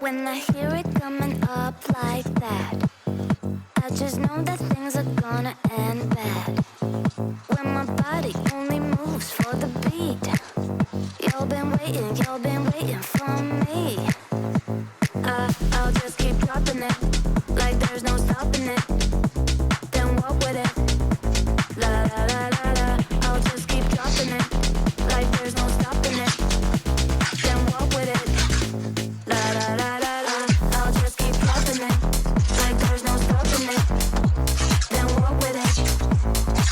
When I hear it coming up like that, I just know that things are gonna end bad. When my body only moves for the beat, you've been waiting for me. I'll just keep dropping it, like there's no stopping it. Then walk with it, la la la la la. I'll just keep dropping it, like there's no stopping it. Then walk with it, la la la la la. I'll just keep dropping it, like there's no stopping it. Then walk with it,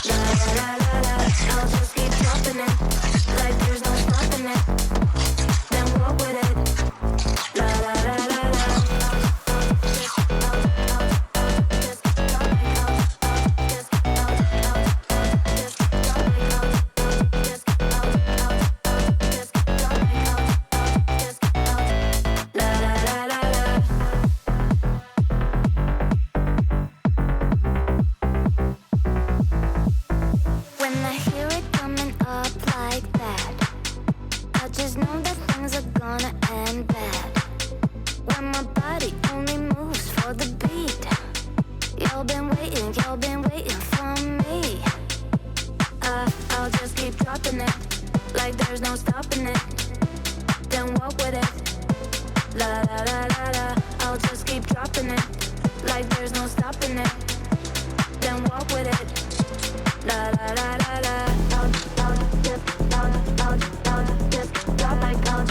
la la la la la. I'll just keep dropping it, like there's no stopping it. Then walk with it, la la la la la. When I hear it coming up like that, I just know that things are gonna end bad. When my body only moves for the beat, you've been waiting for me. I'll just keep dropping it, like there's no stopping it. Then walk with it, la la la la la. I'll just keep dropping it, like there's no stopping it. Then walk with it, la la la la la. I'll just drop like I'll